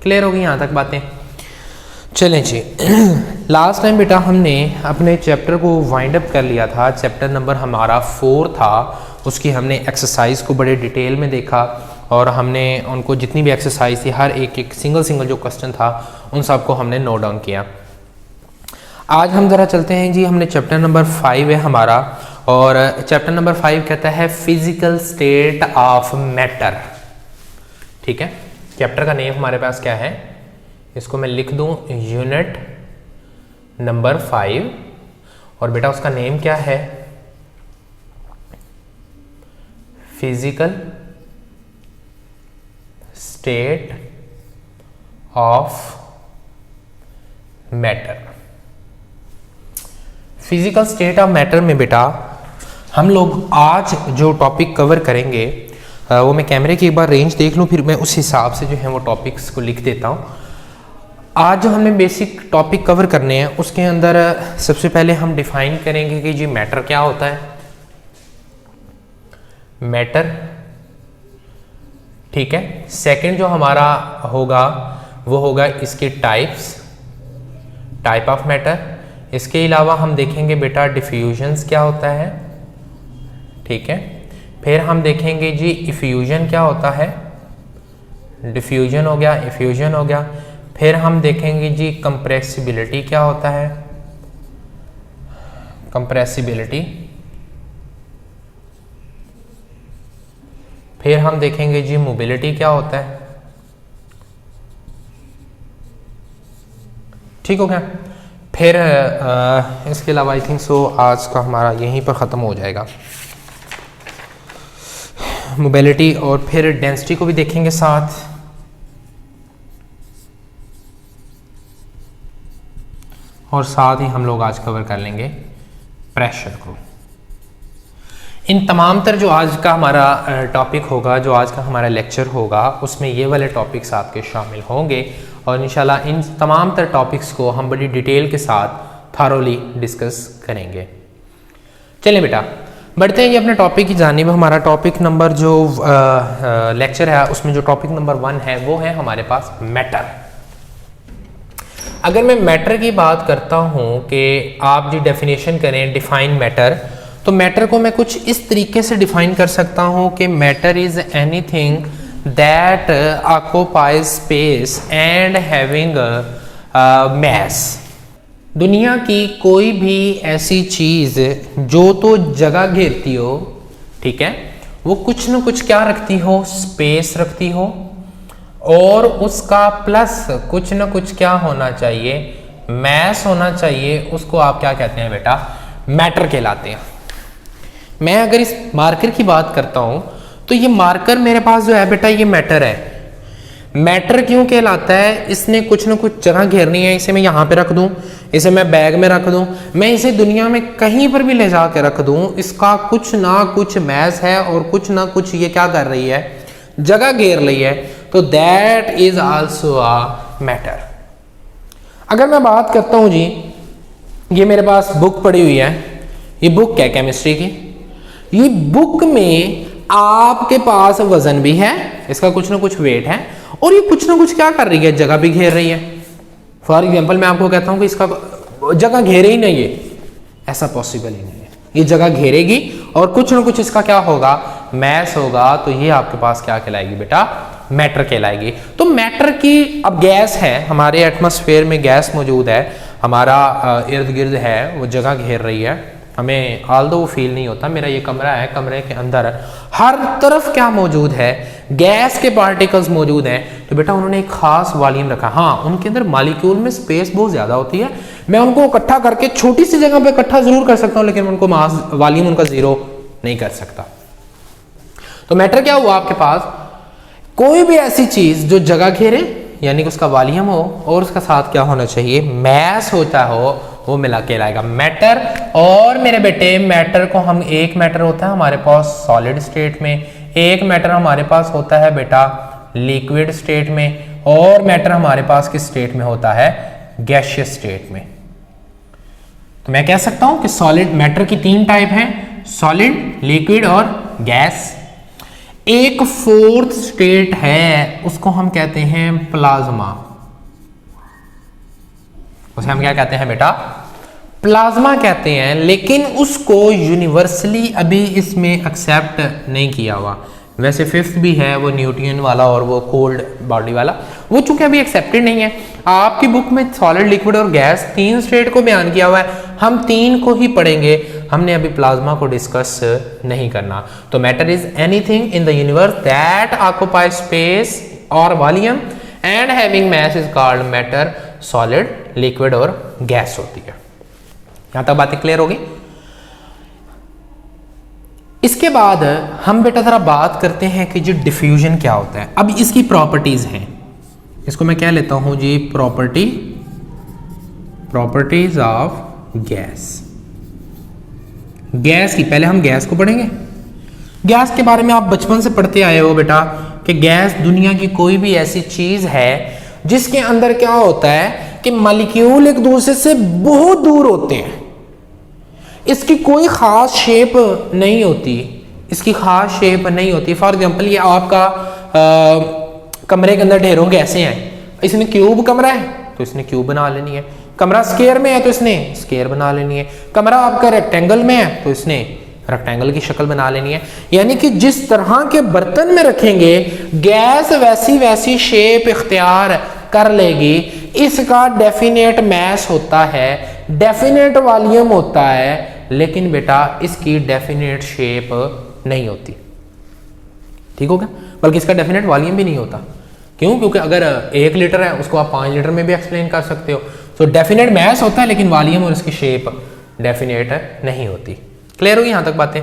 Clear होगी यहाँ तक बातें? चलें जी। लास्ट टाइम बेटा हमने अपने चैप्टर को वाइंड अप कर लिया था। चैप्टर नंबर हमारा 4 था, उसकी हमने एक्सरसाइज को बड़े डिटेल में देखा और हमने उनको जितनी भी एक्सरसाइज थी हर एक सिंगल जो क्वेश्चन था उन सबको हमने नोट डाउन किया। आज हम ज़रा चलते हैं जी, हमने चैप्टर नंबर 5 है हमारा, और चैप्टर नंबर 5 कहता है फिजिकल स्टेट ऑफ मैटर। ठीक है, चैप्टर का नेम हमारे पास क्या है, इसको मैं लिख दूं यूनिट नंबर 5, और बेटा उसका नेम क्या है, physical state of matter. Physical state of matter में बेटा हम लोग आज जो टॉपिक कवर करेंगे वो मैं कैमरे की एक बार रेंज देख लूँ, फिर मैं उस हिसाब से जो है वो टॉपिक्स को लिख देता हूँ। आज जो हमने बेसिक टॉपिक कवर करने हैं उसके अंदर सबसे पहले हम डिफाइन करेंगे कि जी मैटर क्या होता है, मैटर। ठीक है, सेकंड जो हमारा होगा वो होगा इसके टाइप्स, टाइप ऑफ मैटर। इसके अलावा हम देखेंगे बेटा डिफ्यूजन्स क्या होता है। ठीक है, फिर हम देखेंगे जी इफ्यूजन क्या होता है, डिफ्यूजन हो गया, इफ्यूजन हो गया। फिर हम देखेंगे जी कंप्रेसिबिलिटी क्या होता है, कंप्रेसिबिलिटी। फिर हम देखेंगे जी मोबिलिटी क्या होता है। ठीक हो गया। फिर इसके अलावा आई थिंक सो आज का हमारा यहीं पर ख़त्म हो जाएगा, मोबिलिटी, और फिर डेंसिटी को भी देखेंगे साथ, और साथ ही हम लोग आज कवर कर लेंगे प्रेशर को। इन तमाम तर जो आज का हमारा टॉपिक होगा, जो आज का हमारा लेक्चर होगा, उसमें ये वाले टॉपिक्स आपके शामिल होंगे, और इंशाल्लाह इन तमाम तर टॉपिक्स को हम बड़ी डिटेल के साथ थारोली डिस्कस करेंगे। चलिए बेटा बढ़ते हैं ये अपने टॉपिक की जानिब। हमारा टॉपिक नंबर जो लेक्चर है उसमें जो टॉपिक नंबर 1 है वो है हमारे पास मैटर। अगर मैं मैटर की बात करता हूँ कि आप जी डेफिनेशन करें डिफाइन मैटर, तो मैटर को मैं कुछ इस तरीके से डिफाइन कर सकता हूँ कि matter is anything that occupies space and having mass. दुनिया की कोई भी ऐसी चीज़ जो तो जगह घेरती हो, ठीक है, वो कुछ न कुछ क्या रखती हो, स्पेस रखती हो, और उसका प्लस कुछ न कुछ क्या होना चाहिए, मैस होना चाहिए। उसको आप क्या कहते हैं बेटा, मैटर कहलाते हैं। मैं अगर इस मार्कर की बात करता हूं तो ये मार्कर मेरे पास जो है बेटा ये मैटर है। मैटर क्यों कहलाता है, इसने कुछ न कुछ जगह घेरनी है। इसे मैं यहाँ पे रख दूं, इसे मैं बैग में रख दूं, मैं इसे दुनिया में कहीं पर भी ले जा के रख दूं, इसका कुछ ना कुछ मैस है और कुछ ना कुछ ये क्या कर रही है, जगह घेर रही है, तो that is also a matter. अगर मैं बात करता हूं जी, ये मेरे पास बुक पड़ी हुई है, ये बुक है केमिस्ट्री की। ये बुक में आपके पास वजन भी है, इसका कुछ ना कुछ वेट है, और ये कुछ ना कुछ क्या कर रही है, जगह भी घेर रही है। फॉर एग्जाम्पल मैं आपको कहता हूं कि इसका जगह घेरे ही नहीं है, ऐसा पॉसिबल ही नहीं है। ये जगह घेरेगी और कुछ ना कुछ इसका क्या होगा, मैस होगा, तो ये आपके पास क्या कहलाएगी बेटा, मैटर कहलाएगी। तो मैटर की, अब गैस है, हमारे एटमॉस्फेयर में गैस मौजूद है, हमारा इर्द गिर्द है, वो जगह घेर रही है, हमें आल्दो वो फील नहीं होता। मेरा ये कमरा है, कमरे के अंदर हर तरफ क्या मौजूद है, गैस के पार्टिकल्स मौजूद हैं। तो बेटा उन्होंने एक खास वॉल्यूम रखा, हाँ उनके अंदर मॉलिक्यूल में स्पेस बहुत ज्यादा होती है, मैं उनको इकट्ठा करके छोटी सी जगह पे इकट्ठा जरूर कर सकता हूं, लेकिन उनको मास वॉल्यूम उनका जीरो नहीं कर सकता। तो मैटर क्या हुआ, आपके पास कोई भी ऐसी चीज जो जगह घेरे, यानी कि उसका वॉल्यूम हो और उसका साथ क्या होना चाहिए, मैस होता हो, वो मिला के लाएगा मैटर। और मेरे बेटे मैटर को हम, एक मैटर होता है हमारे पास सॉलिड स्टेट में, एक मैटर हमारे पास होता है बेटा लिक्विड स्टेट में, और मैटर हमारे पास किस स्टेट में होता है, गैसियस स्टेट में। तो मैं कह सकता हूं कि सॉलिड मैटर की 3 टाइप हैं, सॉलिड, लिक्विड और गैस। एक फोर्थ स्टेट है, उसको हम कहते हैं प्लाज्मा। उसे हम क्या कहते हैं बेटा? प्लाज्मा कहते हैं। लेकिन उसको यूनिवर्सली अभी इसमें एक्सेप्ट नहीं किया हुआ। वैसे फिफ्थ भी है, वो न्यूटन वाला और वो कोल्ड बॉडी वाला, वो चूंकि अभी एक्सेप्टेड नहीं है। आपकी बुक में सॉलिड, लिक्विड और गैस 3 स्टेट को बयान किया हुआ है, हम 3 को ही पढ़ेंगे, हमने अभी प्लाज्मा को डिस्कस नहीं करना। तो matter is anything in the universe that occupy space और volume and having mass is called matter, solid, liquid और गैस होती है। यहां तक बातें क्लियर होगी? इसके बाद हम बेटा जरा बात करते हैं कि जो डिफ्यूजन क्या होता है। अब इसकी प्रॉपर्टीज हैं, इसको मैं क्या लेता हूं जी? Properties of gas. गैस की पहले हम गैस को पढ़ेंगे। गैस के बारे में आप बचपन से पढ़ते आए हो बेटा कि गैस दुनिया की कोई भी ऐसी चीज है जिसके अंदर क्या होता है कि मॉलिक्यूल एक दूसरे से बहुत दूर होते हैं। इसकी कोई खास शेप नहीं होती, इसकी खास शेप नहीं होती। फॉर एग्जांपल ये आपका कमरे के अंदर ढेरों गैसें हैं। इसने क्यूब कमरा है तो इसने क्यूब बना लेनी है, कमरा स्क्वायर में है तो इसने स्क्वायर बना लेनी है, कमरा आपका रेक्टेंगल में है तो इसने रेक्टेंगल की शक्ल बना लेनी है। यानी कि जिस तरह के बर्तन में रखेंगे गैस वैसी वैसी शेप इख्तियार कर लेगी। इसका डेफिनेट मैस होता है, डेफिनेट वॉल्यूम होता है, लेकिन बेटा इसकी डेफिनेट शेप नहीं होती। ठीक हो गया? बल्कि इसका डेफिनेट वॉल्यूम भी नहीं होता। क्यों? क्योंकि अगर 1 लीटर है उसको आप 5 लीटर में भी एक्सप्लेन कर सकते हो। तो डेफिनेट मैस होता है लेकिन वॉल्यूम और इसकी शेप डेफिनेट नहीं होती। क्लियर होगी यहां तक बातें?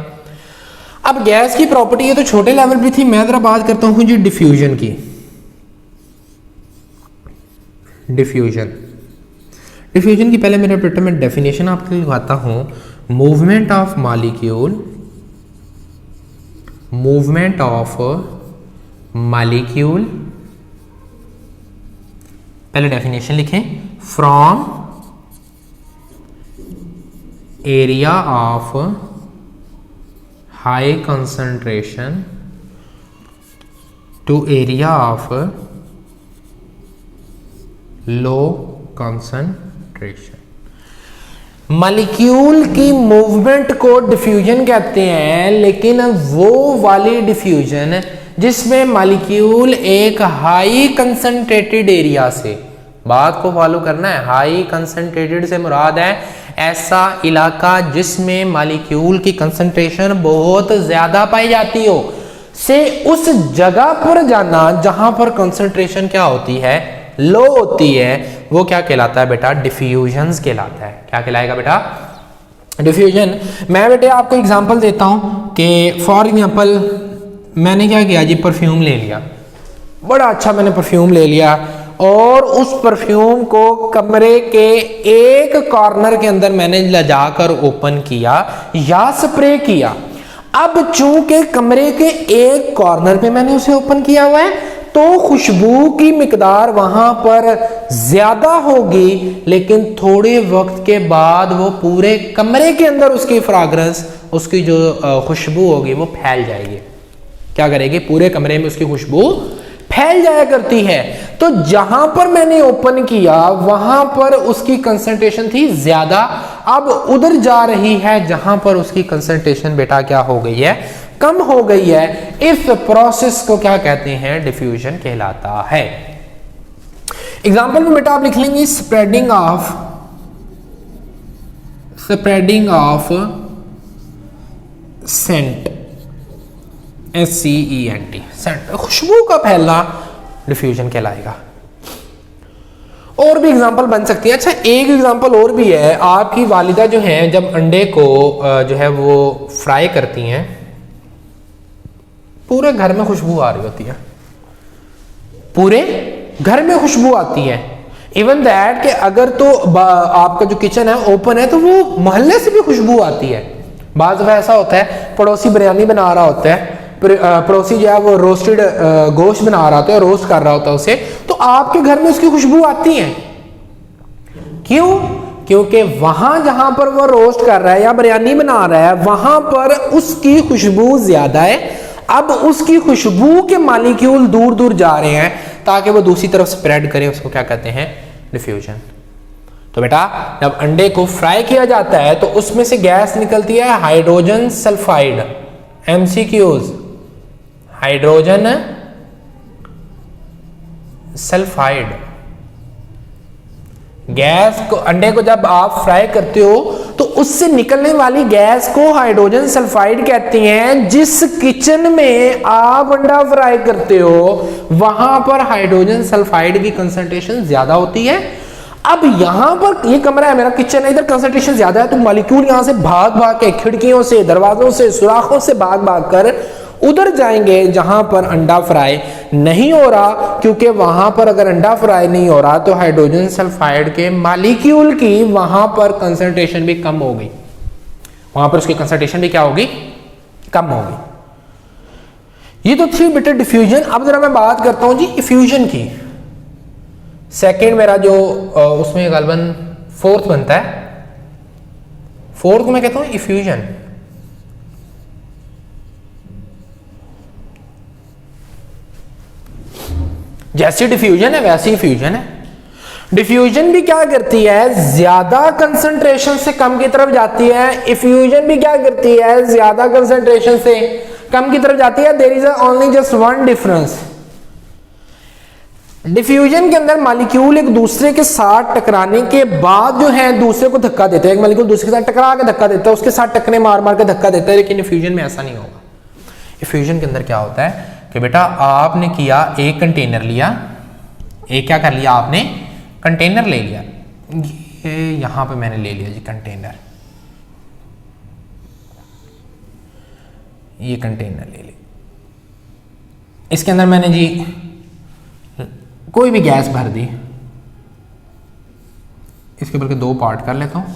अब गैस की प्रॉपर्टी है तो छोटे लेवल पे थी, मैं जरा बात करता हूं जी डिफ्यूजन की। डिफ्यूजन की पहले मेरा बेटा मैं डेफिनेशन आपके लिए लिखवाता हूं। मूवमेंट ऑफ मॉलिक्यूल, पहले डेफिनेशन लिखें, from area of high concentration to area of low concentration. Molecule की मूवमेंट को डिफ्यूजन कहते हैं, लेकिन वो वाली डिफ्यूजन जिसमें मॉलिक्यूल एक हाई कंसंट्रेटेड एरिया से, बात को फॉलो करना है, हाई कंसंट्रेटेड से मुराद है ऐसा इलाका जिसमें मॉलिक्यूल की कंसंट्रेशन बहुत ज्यादा पाई जाती हो, से उस जगह पर जाना जहां पर कंसंट्रेशन क्या होती है? लो होती है। वो क्या कहलाता है बेटा? डिफ्यूजन कहलाता है। क्या कहलाएगा बेटा? डिफ्यूजन। मैं बेटे आपको एग्जांपल देता हूं कि फॉर एग्जांपल मैंने क्या किया जी? परफ्यूम ले लिया, बड़ा अच्छा मैंने परफ्यूम ले लिया और उस परफ्यूम को कमरे के एक कॉर्नर के अंदर मैंने ले जाकर ओपन किया या स्प्रे किया। अब चूंकि कमरे के एक कॉर्नर पे मैंने उसे ओपन किया हुआ है तो खुशबू की मिकदार वहां पर ज्यादा होगी, लेकिन थोड़े वक्त के बाद वो पूरे कमरे के अंदर उसकी फ्रेग्रेंस, उसकी जो खुशबू होगी वो फैल जाएगी। क्या करेगी? पूरे कमरे में उसकी खुशबू फैल जाया करती है। तो जहां पर मैंने ओपन किया वहां पर उसकी कंसंट्रेशन थी ज्यादा, अब उधर जा रही है जहां पर उसकी कंसंट्रेशन बेटा क्या हो गई है? कम हो गई है। इस प्रोसेस को क्या कहते हैं? डिफ्यूजन कहलाता है। एग्जांपल में बेटा आप लिख लेंगे spreading of scent, SCENT, scent, खुशबू का फैलना डिफ्यूजन कहलाएगा। और भी एग्जांपल बन सकती है। अच्छा एक एग्जांपल और भी है, आपकी वालिदा जो है जब अंडे को जो है वो फ्राई करती हैं, पूरे घर में खुशबू आ रही होती है, पूरे घर में खुशबू आती है। इवन दैट कि अगर तो आपका जो किचन है ओपन है तो वो मोहल्ले से भी खुशबू आती है। बाज़ दफ़ा ऐसा होता है पड़ोसी बिरयानी बना रहा होता है, पड़ोसी जो है वो रोस्टेड गोश्त बना रहा होता है, रोस्ट कर रहा होता है उसे, तो आपके घर में उसकी खुशबू आती है। क्यों? क्योंकि वहां जहां पर वो रोस्ट कर रहा है या बिरयानी बना रहा है वहां पर उसकी खुशबू ज्यादा है। अब उसकी खुशबू के मॉलिक्यूल दूर दूर जा रहे हैं ताकि वो दूसरी तरफ स्प्रेड करे, उसको क्या कहते हैं, डिफ्यूजन। तो बेटा जब अंडे को फ्राई किया जाता है तो उसमें से गैस निकलती है hydrogen sulphide, MCQs, hydrogen sulphide gas को, अंडे को जब आप फ्राई करते हो तो उससे निकलने वाली गैस को हाइड्रोजन सल्फाइड कहते हैं। जिस किचन में आप अंडा फ्राई करते हो वहां पर हाइड्रोजन सल्फाइड की कंसंट्रेशन ज्यादा होती है। अब यहां पर ये कमरा है मेरा, किचन है, इधर कंसंट्रेशन ज्यादा है तो मॉलिक्यूल यहां से भाग भाग के, खिड़कियों से, दरवाजों से, सुराखों से भाग भाग कर उधर जाएंगे जहां पर अंडा फ्राई नहीं हो रहा, क्योंकि वहां पर अगर अंडा फ्राई नहीं हो रहा तो हाइड्रोजन सल्फाइड के मॉलिक्यूल की वहां पर कंसंट्रेशन भी कम होगी, वहां पर उसकी कंसंट्रेशन भी क्या होगी, कम होगी। ये तो थी बेटा डिफ्यूजन। अब जरा मैं बात करता हूं जी इफ्यूजन की। सेकेंड मेरा जो उसमें गालबन फोर्थ बनता है, फोर्थ को मैं कहता हूं इफ्यूजन। जैसी डिफ्यूजन है वैसी इफ्यूजन है। डिफ्यूजन भी क्या करती है, ज्यादा कंसंट्रेशन से कम की तरफ जाती है। इफ्यूजन भी क्या करती है, ज्यादा कंसंट्रेशन से कम की तरफ जाती है। There is only just one difference. Diffusion के अंदर मॉलिक्यूल एक दूसरे के साथ टकराने के बाद जो है दूसरे को धक्का देते हैं। एक मॉलिक्यूल दूसरे के साथ टकरा के धक्का देता है, उसके साथ टकरे मार मार के धक्का देता है, लेकिन इफ्यूजन में ऐसा नहीं होगा। इफ्यूजन के अंदर क्या होता है कि बेटा आपने किया, एक कंटेनर लिया, एक क्या कर लिया आपने, कंटेनर ले लिया। ये यहां पे मैंने ले लिया जी कंटेनर, ये कंटेनर ले लिया, इसके अंदर मैंने जी कोई भी गैस भर दी। इसके बल्कि दो पार्ट कर लेता हूँ,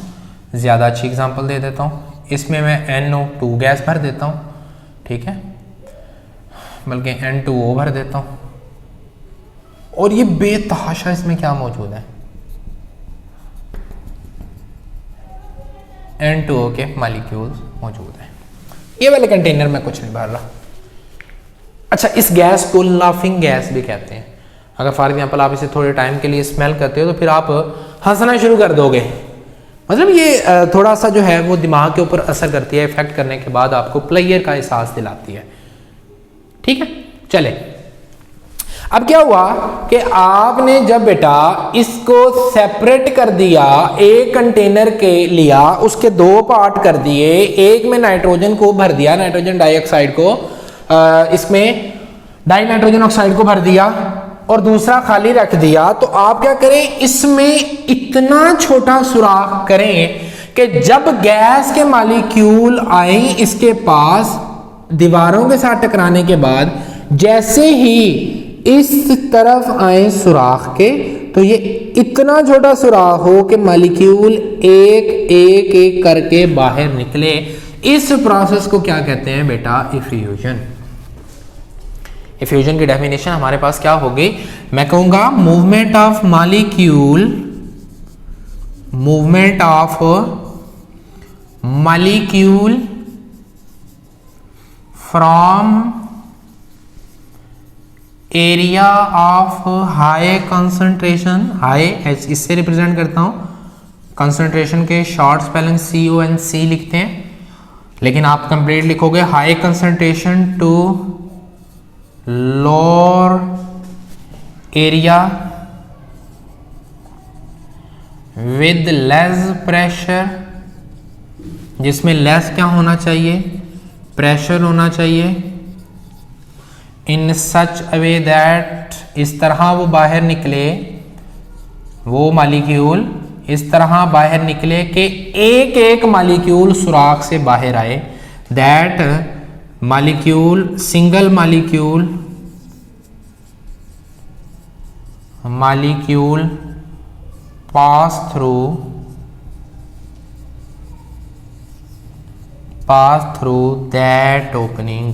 ज़्यादा अच्छी एग्जांपल दे देता हूँ। इसमें मैं NO2 गैस भर देता हूँ, ठीक है, बल्कि N2O भर देता हूँ। और ये बेतहाशा इसमें क्या मौजूद है, N2O के मॉलिक्यूल्स मौजूद हैं। ये वाले कंटेनर में कुछ नहीं भर रहा। अच्छा, इस गैस को लाफिंग गैस भी कहते हैं। अगर फॉर एग्जाम्पल आप इसे थोड़े टाइम के लिए स्मेल करते हो तो फिर आप हंसना शुरू कर दोगे। मतलब ये थोड़ा सा जो है वो दिमाग के ऊपर असर करती है, इफेक्ट करने के बाद आपको प्लेयर का एहसास दिलाती है, ठीक है। चले, अब क्या हुआ कि आपने जब बेटा इसको सेपरेट कर दिया, एक कंटेनर के लिया, उसके दो पार्ट कर दिए, एक में नाइट्रोजन को भर दिया, नाइट्रोजन डाइऑक्साइड को, इसमें डाई नाइट्रोजन ऑक्साइड को भर दिया और दूसरा खाली रख दिया, तो आप क्या करें, इसमें इतना छोटा सुराख करें कि जब गैस के मॉलिक्यूल आए इसके पास दीवारों के साथ टकराने के बाद, जैसे ही इस तरफ आए सुराख के, तो ये इतना छोटा सुराख हो कि मॉलिक्यूल एक एक एक करके बाहर निकले। इस प्रोसेस को क्या कहते हैं बेटा, इफ्यूजन। इफ्यूजन की डेफिनेशन हमारे पास क्या होगी, मैं कहूंगा movement of molecule, movement of molecule from area of high concentration, high इससे रिप्रेजेंट करता हूं, कंसंट्रेशन के शॉर्ट स्पेलिंग CONC लिखते हैं, लेकिन आप कंप्लीट लिखोगे high concentration to lower area with less pressure, जिसमें लेस क्या होना चाहिए, प्रेशर होना चाहिए, इन सच अ वे दैट, इस तरह वो बाहर निकले, वो मॉलिक्यूल इस तरह बाहर निकले कि एक एक मॉलिक्यूल सुराख से बाहर आए, that molecule, single molecule, molecule pass through that opening,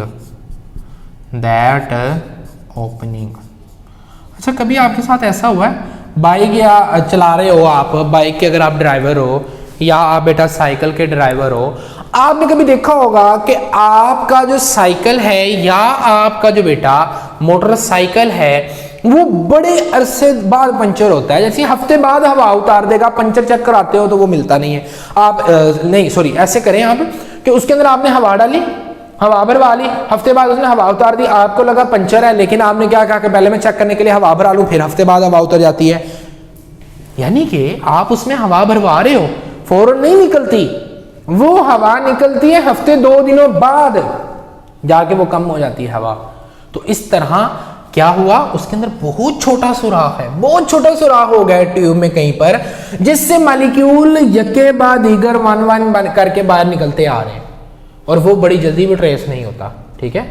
अच्छा, कभी आपके साथ ऐसा हुआ है, बाइक या चला रहे हो आप, बाइक के अगर आप ड्राइवर हो या आप बेटा साइकिल के ड्राइवर हो, आपने कभी देखा होगा कि आपका जो साइकिल है या आपका जो बेटा मोटरसाइकिल है वो बड़े अरसे बाद पंचर होता है, जैसे हफ्ते बाद हवा उतार देगा, पंचर चेक कराते हो तो वो मिलता नहीं है। आप नहीं सॉरी ऐसे करें आप कि उसके अंदर आपने हवा डाली, हवा भरवा ली, हफ्ते बाद उसने हवा उतार दी, आपको लगा पंचर है, लेकिन आपने क्या कहा कि पहले मैं चेक करने के लिए हवा भरा लूं, फिर हफ्ते बाद हवा उतर जाती है। यानी कि आप उसमें हवा भरवा रहे हो, फौरन नहीं निकलती, वो हवा निकलती है हफ्ते 2 दिनों बाद जाके वो कम हो जाती है हवा। तो इस तरह क्या हुआ, उसके अंदर बहुत छोटा सुराख है, बहुत छोटा सुराख हो गया ट्यूब में कहीं पर, जिससे मॉलिक्यूल यके बाद दीगर वन वन बन करके बाहर निकलते आ रहे हैं, और वो बड़ी जल्दी भी ट्रेस नहीं होता। ठीक है,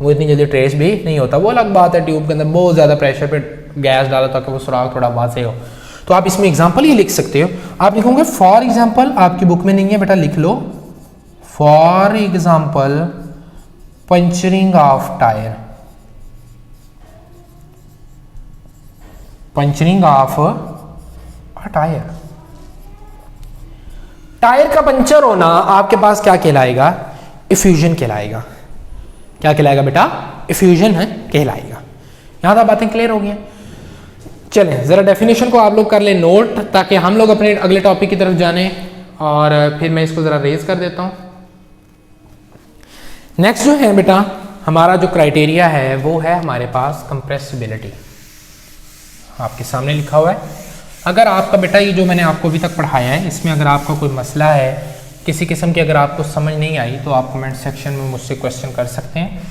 वो इतनी जल्दी ट्रेस भी नहीं होता। वो अलग बात है, ट्यूब के अंदर बहुत ज़्यादा प्रेशर पे गैस डालो ताकि वो सुराख थोड़ा वाज़ेह हो। तो आप इसमें एग्जाम्पल ये लिख सकते हो, आप लिखोगे फॉर एग्जाम्पल, आपकी बुक में नहीं है बेटा, लिख लो for example puncturing of tyre, puncturing of a tyre. Tyre का पंचर होना आपके पास क्या कहलाएगा, इफ्यूजन कहलाएगा। क्या कहलाएगा बेटा, इफ्यूजन है कहलाएगा। यहां तक बातें क्लियर हो गई हैं। चलें जरा डेफिनेशन को आप लोग कर ले नोट, ताकि हम लोग अपने अगले टॉपिक की तरफ जाने, और फिर मैं इसको जरा रेज कर देता हूं। नेक्स्ट जो है बेटा हमारा जो क्राइटेरिया है वो है हमारे पास कंप्रेसिबिलिटी, आपके सामने लिखा हुआ है। अगर आपका बेटा ये जो मैंने आपको अभी तक पढ़ाया है इसमें अगर आपका कोई मसला है किसी किस्म की, अगर आपको समझ नहीं आई तो आप कमेंट सेक्शन में मुझसे क्वेश्चन कर सकते हैं,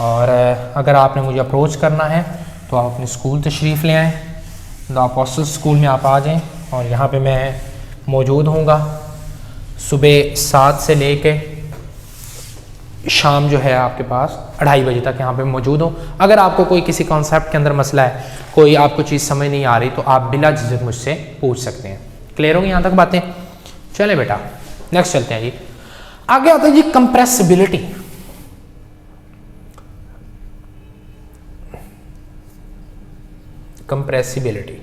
और अगर आपने मुझे अप्रोच करना है तो आप अपने स्कूल तशरीफ़ ले आएँ, द अपोस्टल स्कूल में आप आ जाएं, और यहाँ पे मैं मौजूद हूँगा सुबह 7 से ले के शाम जो है आपके पास 2:30 बजे तक यहाँ पे मौजूद हूँ। अगर आपको कोई किसी कॉन्सेप्ट के अंदर मसला है, कोई आपको चीज़ समझ नहीं आ रही, तो आप बिला झिझक मुझसे पूछ सकते हैं। क्लियर होगी यहाँ तक बातें? चले बेटा नेक्स्ट चलते हैं जी। आगे आता है जी कंप्रेसिबिलिटी। कंप्रेसिबिलिटी,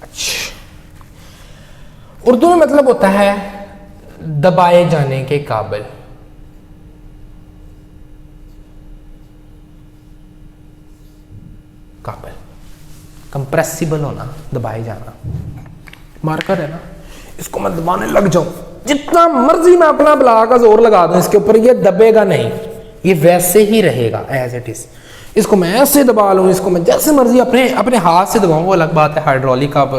अच्छा, उर्दू में मतलब होता है दबाए जाने के काबिल। काबिल, कंप्रेसिबल होना, दबाए जाना। मार्कर है ना, इसको मैं दबाने लग जाऊं, जितना मर्जी मैं अपना बला का जोर लगा दूं इसके ऊपर, ये दबेगा नहीं, ये वैसे ही रहेगा एज इट इज। इसको मैं ऐसे दबा लूं, इसको मैं जैसे मर्जी अपने हाथ से दबाऊं, वो अलग बात है। हाइड्रोलिक आप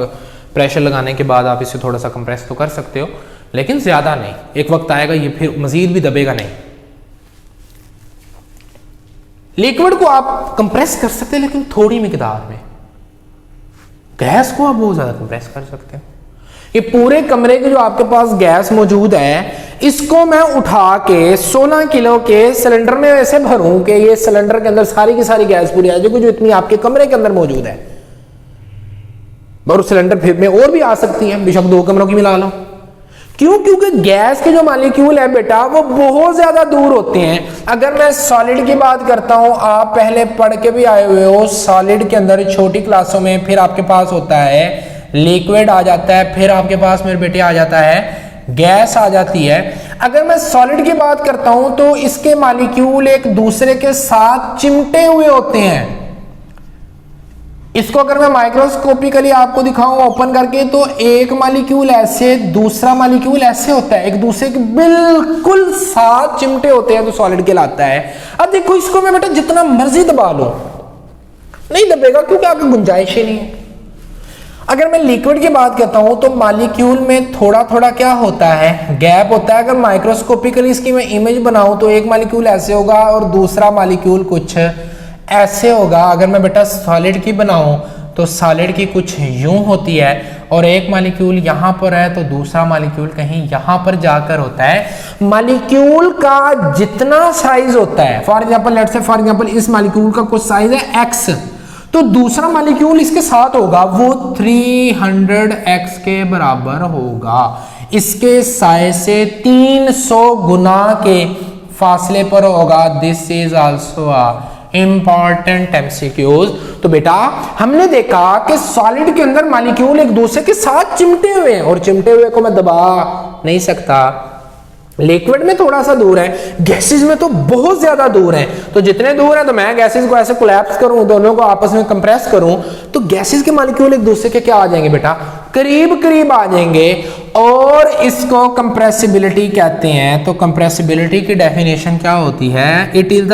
प्रेशर लगाने के बाद आप इसे थोड़ा सा कंप्रेस तो कर सकते हो, लेकिन ज्यादा नहीं। एक वक्त आएगा ये फिर मजीद भी दबेगा नहीं। लिक्विड को आप कंप्रेस कर सकते हैं लेकिन थोड़ी मिकदार में, गैस को आप बहुत ज्यादा कंप्रेस कर सकते हो। ये पूरे कमरे के जो आपके पास गैस मौजूद है, इसको मैं उठा के 16 किलो के सिलेंडर में ऐसे भरूं कि ये सिलेंडर के अंदर सारी की सारी गैस पूरी आ जाएगी जो इतनी आपके कमरे के अंदर मौजूद है। और सिलेंडर फिर में और भी आ सकती है, बेशक 2 कमरों की मिला लो। क्यों? क्योंकि गैस के जो मॉलिक्यूल है बेटा वो बहुत ज्यादा दूर होते हैं। अगर मैं सॉलिड की बात करता हूं, आप पहले पढ़ के भी आए हुए हो सॉलिड के अंदर छोटी क्लासों में, फिर आपके पास होता है लिक्विड आ जाता है, फिर आपके पास मेरे बेटे आ जाता है गैस आ जाती है। अगर मैं सॉलिड की बात करता हूं तो इसके मॉलिक्यूल एक दूसरे के साथ चिमटे हुए होते हैं। इसको अगर मैं माइक्रोस्कोपिकली आपको दिखाऊं ओपन करके, तो एक मॉलिक्यूल ऐसे, दूसरा मॉलिक्यूल ऐसे होता है, एक दूसरे के बिल्कुल साथ चिमटे होते हैं, तो सॉलिड कहलाता है। अब देखो इसको मैं बेटा जितना मर्जी दबा लूं नहीं दबेगा, क्योंकि आपकी गुंजाइश ही नहीं है। अगर मैं लिक्विड की बात करता हूं तो मॉलिक्यूल में थोड़ा थोड़ा क्या होता है, गैप होता है। अगर माइक्रोस्कोपिकली इसकी मैं इमेज बनाऊं तो एक मॉलिक्यूल ऐसे होगा और दूसरा मॉलिक्यूल कुछ ऐसे होगा। अगर मैं बेटा सॉलिड की बनाऊं तो सॉलिड की कुछ यूं होती है, और एक मॉलिक्यूल यहां पर है तो दूसरा मॉलिक्यूल कहीं यहां पर जाकर होता है। मॉलिक्यूल का जितना साइज होता है, for example let's say for example इस मॉलिक्यूल का कुछ साइज है x, तो दूसरा मॉलिक्यूल इसके साथ होगा वो 300x के बराबर होगा। इसके साइज से 300 गुना के फासले पर होगा। This is also a important MCQs. तो बेटा हमने देखा कि सॉलिड के अंदर मॉलिक्यूल एक दूसरे के साथ चिमटे हुए हैं और चिमटे हुए को मैं दबा नहीं सकता। लिक्विड में थोड़ा सा दूर है, गैसेस में तो बहुत ज्यादा दूर है। तो जितने दूर है तो मैं गैसेस को ऐसे कोलैप्स करूं, दोनों को आपस में कंप्रेस करूं, तो गैसेस के मॉलिक्यूल एक दूसरे के क्या आ जाएंगे बेटा, करीब करीब आ जाएंगे, और इसको कंप्रेसिबिलिटी कहते हैं। तो कंप्रेसिबिलिटी की डेफिनेशन क्या होती है? इट इज द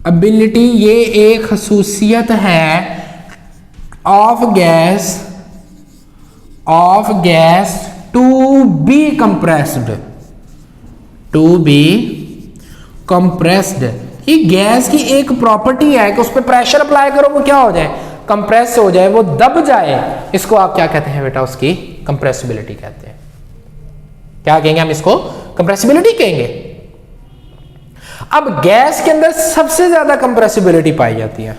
एबिलिटी, ये एक खसूसियत है of gas to be compressed. ये गैस की एक प्रॉपर्टी है कि उस पर प्रेशर अप्लाई करो वो क्या हो जाए, कंप्रेस हो जाए, वो दब जाए। इसको आप क्या कहते हैं बेटा? उसकी कंप्रेसिबिलिटी कहते हैं। क्या कहेंगे हम इसको? कंप्रेसिबिलिटी कहेंगे। अब गैस के अंदर सबसे ज्यादा कंप्रेसिबिलिटी पाई जाती है।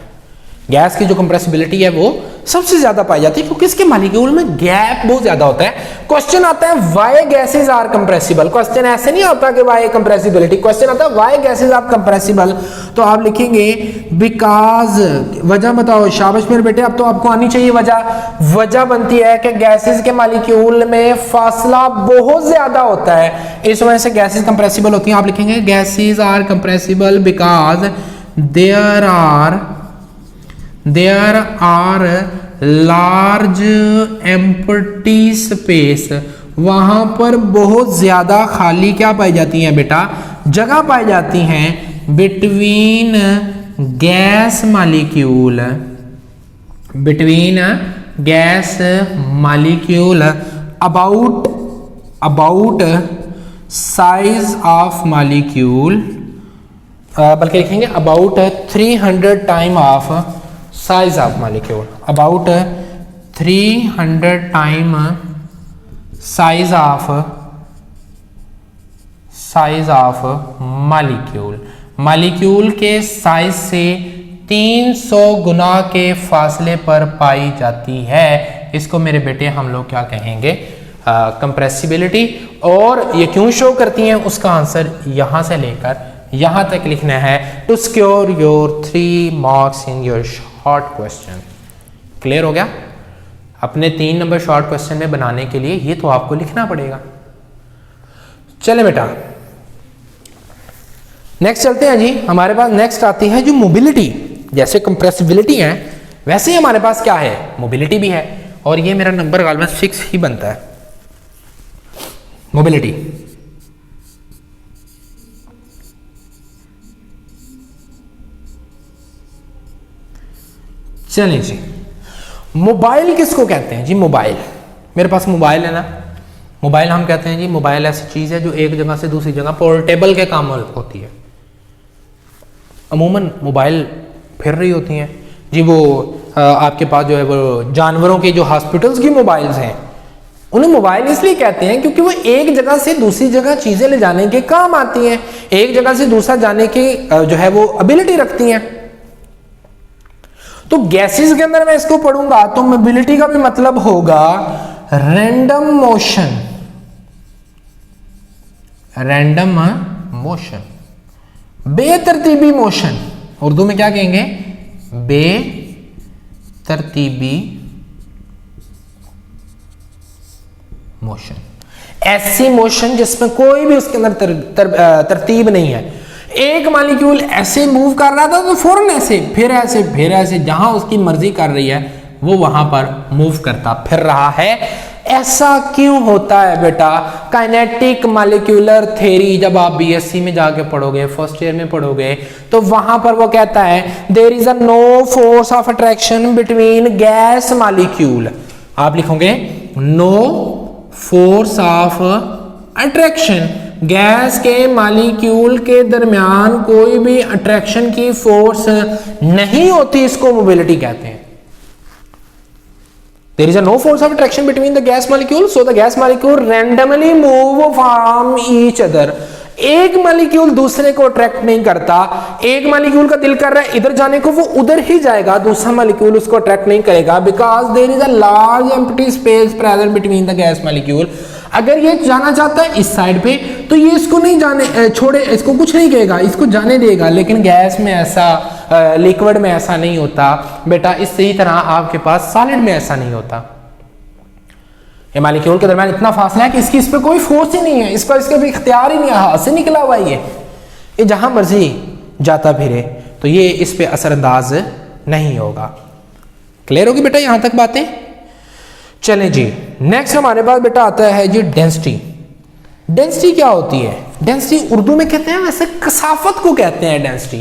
गैस की जो कंप्रेसिबिलिटी है वो सबसे ज्यादा पाई जाती है क्योंकि इसके मॉलिक्यूल में गैप बहुत ज्यादा होता है। क्वेश्चन आता है why gases are compressible. Question ऐसे नहीं आता कि व्हाई कंप्रेसिबिलिटी, क्वेश्चन आता है व्हाई गैसेस आर कंप्रेसिबल। तो आप लिखेंगे बिकॉज, वजह बताओ। शाबाश मेरे बेटे, अब तो आपको आनी चाहिए वजह। वजह बनती है कि गैसेस के मॉलिक्यूल में फासला बहुत ज्यादा होता है, इस वजह से गैसेस कंप्रेसिबल होती हैं। आप लिखेंगे gases are compressible because there are large empty space, वहां पर बहुत ज्यादा खाली क्या पाई जाती हैं बेटा, जगह पाई जाती हैं between gas molecule about size of molecule, बल्कि लिखेंगे about 300 time of size of molecule, about 300 time size of molecule के साइज से 300 गुना के फासले पर पाई जाती है। इसको मेरे बेटे हम लोग क्या कहेंगे? कंप्रेसिबिलिटी। और ये क्यों शो करती हैं उसका आंसर यहां से लेकर यहां तक लिखना है to secure your 3 marks in your short question. Clear हो गया? अपने 3 नंबर शॉर्ट क्वेश्चन में बनाने के लिए ये तो आपको लिखना पड़ेगा। चले बेटा नेक्स्ट चलते हैं जी। हमारे पास नेक्स्ट आती है जो मोबिलिटी। जैसे कंप्रेसिबिलिटी है वैसे ही हमारे पास क्या है, मोबिलिटी भी है। और ये मेरा नंबर गालबन 6 ही बनता है, मोबिलिटी। चलिए जी, मोबाइल किसको कहते हैं जी? मोबाइल, मेरे पास मोबाइल है ना, मोबाइल हम कहते हैं जी, मोबाइल ऐसी चीज है जो एक जगह से दूसरी जगह पोर्टेबल के काम होती है। अमूमन मोबाइल फिर रही होती हैं जी। वो आपके पास जो है वो जानवरों के जो हॉस्पिटल्स की मोबाइल्स हैं, उन्हें मोबाइल इसलिए कहते हैं क्योंकि वो एक जगह से दूसरी जगह चीजें ले जाने के काम आती हैं, एक जगह से दूसरा जाने की जो है वो एबिलिटी रखती हैं। तो गैसेस के अंदर मैं इसको पढ़ूंगा तो मोबिलिटी का भी मतलब होगा रैंडम मोशन, बेतरतीबी मोशन। उर्दू में क्या कहेंगे? बेतरतीबी मोशन। ऐसी मोशन जिसमें कोई भी उसके अंदर तरतीब नहीं है। एक मॉलिक्यूल ऐसे मूव कर रहा था तो फौरन ऐसे, फिर ऐसे, फिर ऐसे, जहां उसकी मर्जी कर रही है वो वहां पर मूव करता फिर रहा है। ऐसा क्यों होता है बेटा? काइनेटिक मॉलिक्यूलर थ्योरी जब आप बीएससी में जाके पढ़ोगे, फर्स्ट ईयर में पढ़ोगे, तो वहां पर वो कहता है there is a no force of attraction between gas molecule. आप लिखोगे no force of attraction, gas के मॉलिक्यूल के दरमियान कोई भी अट्रैक्शन की फोर्स नहीं होती, इसको मोबिलिटी कहते हैं। There is a no force of attraction between the gas molecule, so the gas molecule randomly move from each other. एक मॉलिक्यूल दूसरे को अट्रैक्ट नहीं करता। एक मॉलिक्यूल का दिल कर रहा है इधर जाने को, वो उधर ही जाएगा, दूसरा मॉलिक्यूल उसको अट्रैक्ट नहीं करेगा, because there is a large empty space present between the gas molecule. अगर ये जाना चाहता है इस साइड पे तो ये इसको नहीं जाने छोड़े, इसको कुछ नहीं कहेगा, इसको जाने देगा। लेकिन गैस में ऐसा, लिक्विड में ऐसा नहीं होता बेटा। इसी तरह आपके पास सॉलिड में ऐसा नहीं होता। ये मॉलिक्यूल के दरमियान इतना फासला है कि इसकी इस पर कोई फोर्स ही नहीं है, इसका इसके भी इख्तियार ही नहीं है, हाथ से निकला हुआ ये जहां मर्जी जाता फिरे तो ये इस पे असरअंदाज नहीं होगा। क्लियर होगी बेटा यहां तक बातें? चलें जी, नेक्स्ट हमारे पास बेटा आता है जी डेंसिटी। डेंसिटी क्या होती है? डेंसिटी उर्दू में कहते हैं, वैसे कसाफत को कहते हैं डेंसिटी।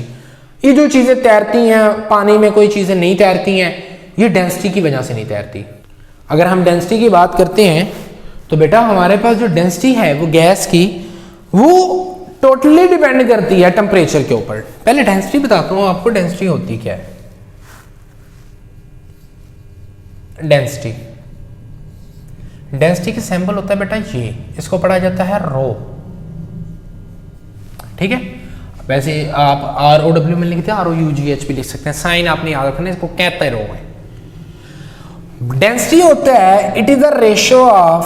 ये जो चीजें तैरती हैं पानी में, कोई चीजें नहीं तैरती हैं, ये डेंसिटी की वजह से नहीं तैरती। अगर हम डेंसिटी की बात करते हैं तो बेटा हमारे पास जो डेंसिटी है वो गैस की, वो टोटली डिपेंड करती है टेम्परेचर के ऊपर। पहले डेंसिटी बताता हूं आपको, डेंसिटी होती क्या है। डेंसिटी का सिंबल होता है बेटा ये, इसको पढ़ा जाता है रो। ठीक है, वैसे आप ROW में लिखते हैं, ROUGH भी लिख सकते हैं, साइन आपने याद रखना, इसको कहते रो है। डेंसिटी होता है it is the ratio of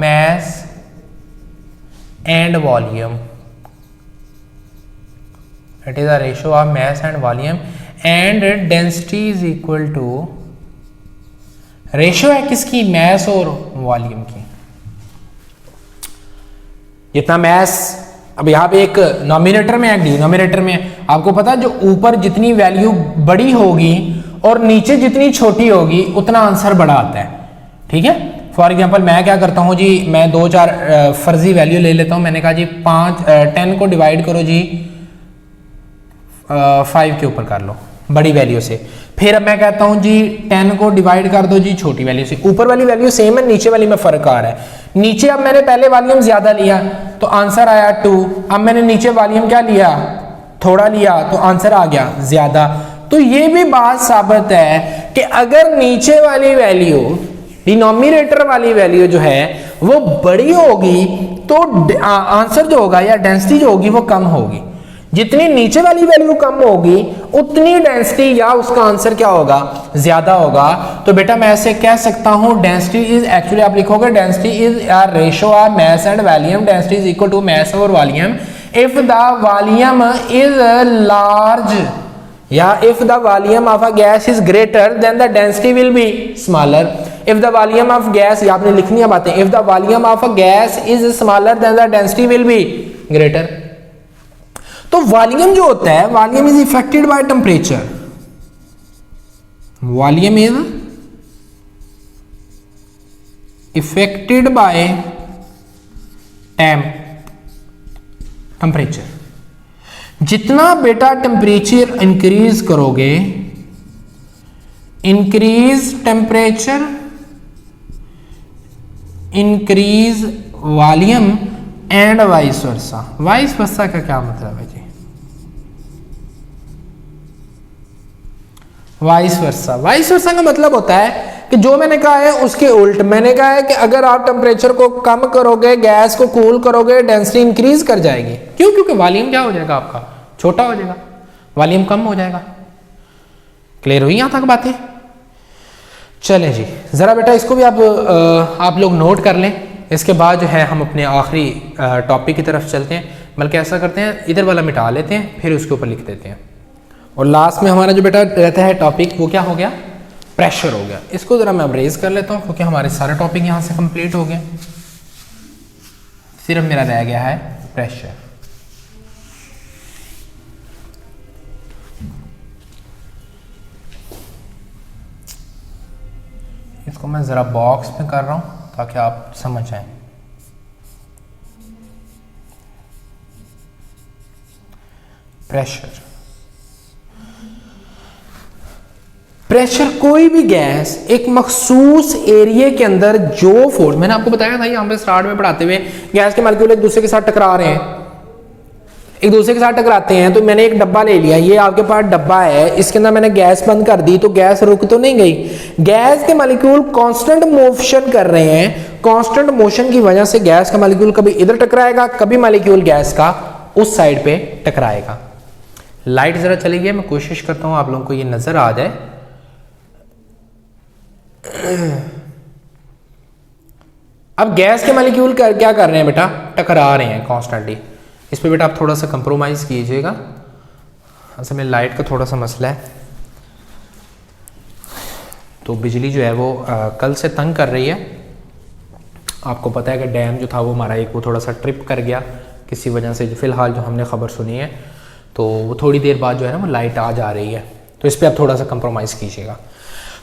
mass and volume. It is a ratio of mass and volume, and density is equal to, ratio है किसकी? मैस और वॉल्यूम की। जितना मैस, अब यहाँ पे एक नॉमिनेटर में, एक डिनोमिनेटर में, आपको पता है जो ऊपर जितनी वैल्यू बड़ी होगी और नीचे जितनी छोटी होगी उतना आंसर बड़ा आता है। ठीक है, फॉर एग्जांपल मैं क्या करता हूँ जी, मैं 2-4 फर्जी वैल्यू ले लेता हूँ। मैंने कहा जी 10 को डिवाइड करो जी 5 के ऊपर कर लो, बड़ी वैल्यू से। फिर अब मैं कहता हूं जी 10 को डिवाइड कर दो जी छोटी वैल्यू से। ऊपर वाली वैल्यू सेम है, नीचे वाली में फर्क आ रहा है। नीचे अब मैंने पहले वॉल्यूम ज्यादा लिया तो आंसर आया 2। अब मैंने नीचे वॉल्यूम क्या लिया? थोड़ा लिया तो आंसर आ गया ज्यादा। तो ये भी बात साबित है कि अगर नीचे वाली वैल्यू, डिनोमिनेटर वाली वैल्यू जो है वो बड़ी होगी तो आंसर जो होगा या डेंसिटी जो होगी वो कम होगी। जितनी नीचे वाली वैल्यू कम होगी उतनी डेंसिटी या उसका आंसर क्या होगा? ज्यादा होगा। तो बेटा मैं ऐसे कह सकता हूं डेंसिटी इज, एक्चुअली आप लिखोगे density is a ratio of mass and volume. Density is equal to mass और volume if the volume is large, या if the volume of a gas is greater then the density will be smaller. If the volume of gas, ये आपने लिखनी है बातें, if the volume of a gas is smaller then the density will be greater. तो volume जो होता है, volume is affected by temperature. Volume is affected by temperature. जितना बेटा टेम्परेचर इंक्रीज करोगे, increase temperature increase volume and vice versa. Vice versa का क्या मतलब है जी? वाइस वर्सा का मतलब होता है कि जो मैंने कहा है उसके उल्ट। मैंने कहा है कि अगर आप टेम्परेचर को कम करोगे, गैस को कूल करोगे, डेंसिटी इंक्रीज कर जाएगी। क्यों? क्योंकि वॉल्यूम क्या हो जाएगा आपका? छोटा हो जाएगा, वॉल्यूम कम हो जाएगा। क्लियर हुई यहां तक बातें? चलें जी, जरा बेटा इसको भी आप लोग नोट कर लें। इसके बाद जो है हम अपने आखिरी टॉपिक की तरफ चलते हैं। बल्कि ऐसा करते हैं, इधर वाला मिटा लेते हैं, फिर उसके ऊपर लिख देते हैं। और लास्ट में हमारा जो बेटा रहता है टॉपिक, वो क्या हो गया? प्रेशर हो गया। इसको जरा मैं अब रेज कर लेता हूँ क्योंकि हमारे सारे टॉपिक यहाँ से कंप्लीट हो गए। सिर्फ मेरा रह गया है प्रेशर। इसको मैं जरा बॉक्स में कर रहा हूँ ताकि आप समझ आए। प्रेशर, प्रेशर कोई भी गैस एक मखसूस एरिया के अंदर जो फोर्स, मैंने आपको बताया था यहाँ पे स्टार्ट में पढ़ाते हुए, गैस के मॉलिक्यूल एक दूसरे के साथ टकरा रहे हैं, एक दूसरे के साथ टकराते हैं। तो मैंने एक डब्बा ले लिया, ये आपके पास डब्बा है, इसके अंदर मैंने गैस बंद कर दी तो गैस रुक तो नहीं गई। गैस के मॉलिक्यूल कांस्टेंट मोशन कर रहे हैं। कांस्टेंट मोशन की वजह से गैस का मॉलिक्यूल कभी इधर टकराएगा, कभी मॉलिक्यूल गैस का उस साइड पे टकराएगा। लाइट ज़रा चली गई, मैं कोशिश करता हूँ आप लोगों को ये नज़र आ जाए। अब गैस के मॉलिक्यूल क्या कर रहे हैं बेटा, टकरा रहे हैं कॉन्स्टेंटली। इस पे बेटा आप थोड़ा सा कंप्रोमाइज़ कीजिएगा, असल में लाइट का थोड़ा सा मसला है, तो बिजली जो है वो कल से तंग कर रही है। आपको पता है कि डैम जो था वो हमारा एक वो थोड़ा सा ट्रिप कर गया किसी वजह से, जो फ़िलहाल जो हमने ख़बर सुनी है, तो वो थोड़ी देर बाद जो है ना वो लाइट आ जा रही है, तो इस पर आप थोड़ा सा कंप्रोमाइज़ कीजिएगा।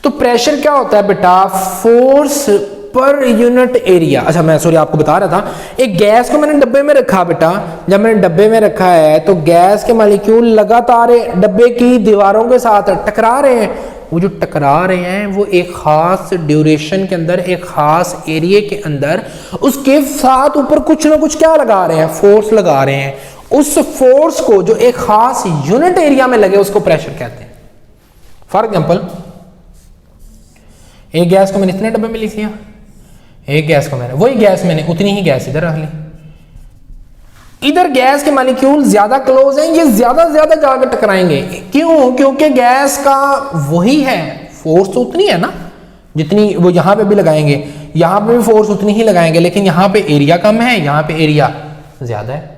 तो प्रेशर क्या होता है बेटा, फोर्स पर यूनिट एरिया। अच्छा मैं सॉरी आपको बता रहा था, एक गैस को मैंने डब्बे में रखा बेटा, जब मैंने डब्बे में रखा है तो गैस के मॉलिक्यूल लगातार डब्बे की दीवारों के साथ टकरा रहे हैं। वो जो टकरा रहे हैं वो एक खास ड्यूरेशन के अंदर, एक खास एरिया के अंदर उसके साथ ऊपर कुछ ना कुछ क्या लगा रहे हैं, फोर्स लगा रहे हैं। उस फोर्स को जो एक खास यूनिट एरिया में लगे उसको प्रेशर कहते हैं। फॉर एग्जाम्पल एक गैस को मैंने इतने डब्बे में लिख लिया, एक गैस को मैंने वही गैस मैंने उतनी ही गैस इधर रख ली। इधर गैस के मॉलिक्यूल ज्यादा क्लोज हैं, ये ज्यादा जाकर टकराएंगे। क्यों? क्योंकि गैस का वही है, फोर्स तो उतनी है ना जितनी वो यहां पे भी लगाएंगे, यहां पे भी फोर्स उतनी ही लगाएंगे, लेकिन यहां पे एरिया कम है, यहां पे एरिया ज्यादा है।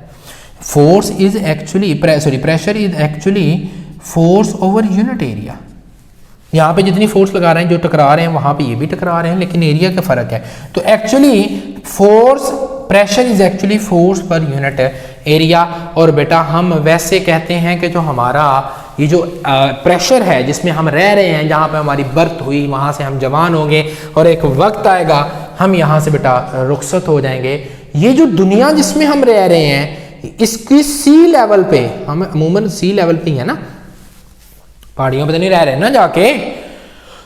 Force is actually pressure is actually force over unit area. यहाँ पे जितनी फोर्स लगा रहे हैं, जो टकरा रहे हैं वहां पे ये भी टकरा रहे हैं, लेकिन एरिया का फर्क है। तो actually force pressure is actually force per unit area. और बेटा हम वैसे कहते हैं कि जो हमारा ये जो प्रेशर है जिसमें हम रह रहे हैं, जहाँ पे हमारी बर्थ हुई, वहाँ से हम जवान होंगे और एक वक्त आएगा हम यहाँ से बेटा रुखसत हो जाएंगे। ये जो दुनिया जिसमें हम रह रहे हैं इसकी सी लेवल पे, हम अमूमन सी लेवल पे ही है ना, पहाड़ियों पे तो नहीं रह रहे हैं ना जाके।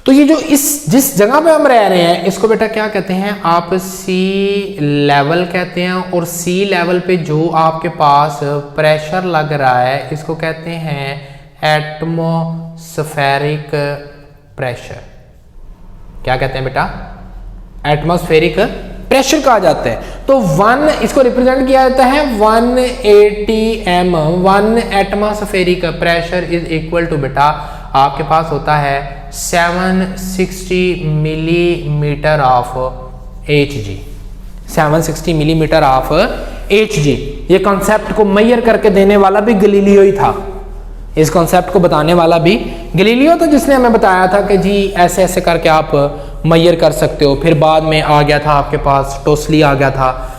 तो ये जो जिस जगह पे हम रह रहे हैं इसको बेटा क्या कहते हैं आप, सी लेवल कहते हैं। और सी लेवल पे जो आपके पास प्रेशर लग रहा है इसको कहते हैं एटमॉस्फेरिक प्रेशर। क्या कहते हैं बेटा? एटमॉस्फेरिक प्रेशर कहा जाता है। तो 1 इसको रिप्रेजेंट किया जाता है 180 mm। 1 atmospheric pressure is equal to बेटा आपके पास होता है 760 millimetre of Hg। 760 millimetre of Hg। ये कॉन्सेप्ट को मेजर करके देने वाला भी गैलीलियो ही था, इस कॉन्सेप्ट को बताने वाला भी गैलीलियो था, जिसने हमें बताया था कि जी ऐसे ऐसे करके आप मेजर कर सकते हो। फिर बाद में आ गया था आपके पास टोस्ली आ गया था,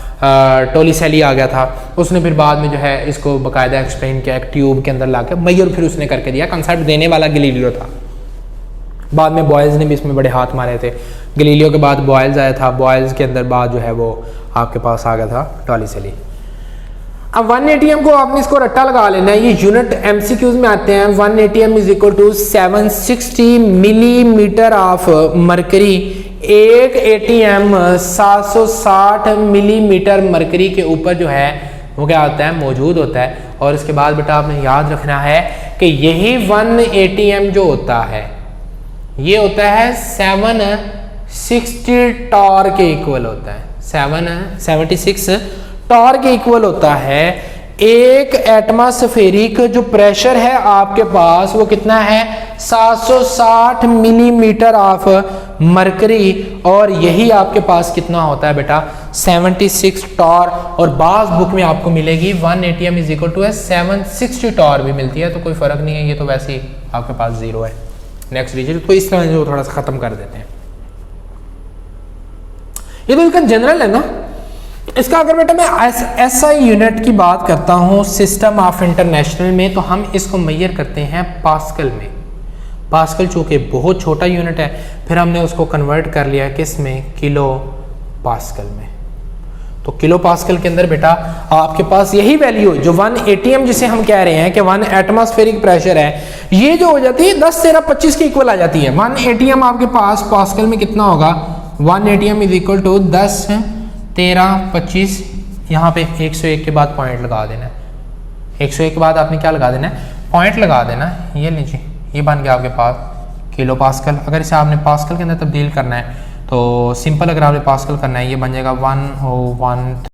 टोलिसेली आ गया था, उसने फिर बाद में जो है इसको बाकायदा एक्सप्लेन किया, एक ट्यूब के अंदर लाके मेजर फिर उसने करके दिया। कॉन्सेप्ट देने वाला गैलीलियो था। बाद में बॉयल्स ने भी इसमें बड़े हाथ मारे थे। गैलीलियो के बाद बॉयल्स आया था, बॉयल्स के अंदर बाद जो है वो आपके पास आ गया था टोलिसेली। अब 180 m को आपने इसको रट्टा लगा लेना है, ये यूनिट एमसीक्यूज में आते हैं। 180 m is equal to 760 millimetre of mercury. एक ATM 760 मिलीमीटर मरकरी के ऊपर जो है वो क्या होता है, मौजूद होता है। और इसके बाद बेटा आपने याद रखना है कि यही 180 m जो होता है ये होता है 760 टॉर के इक्वल होता है। 776 टॉर के इक्वल होता है। एक एटमॉस्फेरिक जो प्रेशर है आपके पास वो कितना है, 760 मिलीमीटर ऑफ मरकरी। और यही आपके पास कितना होता है बेटा, 76 टॉर। और बाज बुक में आपको मिलेगी 180 m is equal to 760 torr भी मिलती है, तो कोई फर्क नहीं है, ये तो वैसे ही आपके पास 0 है। नेक्स्ट रीजन तो इस तरह जो थोड़ा सा खत्म कर देते हैं। ये तो इसका जनरल है ना। इसका अगर बेटा मैं SI यूनिट की बात करता हूं सिस्टम ऑफ इंटरनेशनल में, तो हम इसको मेजर करते हैं पास्कल में। पास्कल चूंकि बहुत छोटा यूनिट है, फिर हमने उसको कन्वर्ट कर लिया किस में, किलो पास्कल में। तो किलो पास्कल के अंदर बेटा आपके पास यही वैल्यू जो 180 m जिसे हम कह रहे हैं कि 1 एटमॉस्फेरिक प्रेशर है, ये जो हो जाती है 10 13 25 के इक्वल आ जाती है। 180 m आपके पास पास्कल में कितना होगा, 180 m इज इक्वल टू 10 13 25। यहाँ पे 101 के बाद पॉइंट लगा देना है। 101 के बाद आपने क्या लगा देना है, पॉइंट लगा देना है। ये लीजिए, ये बन गया आपके पास किलो पास्कल। अगर इसे आपने पास्कल के अंदर तब्दील करना है तो सिंपल, अगर आपने पास्कल करना है ये बन जाएगा 101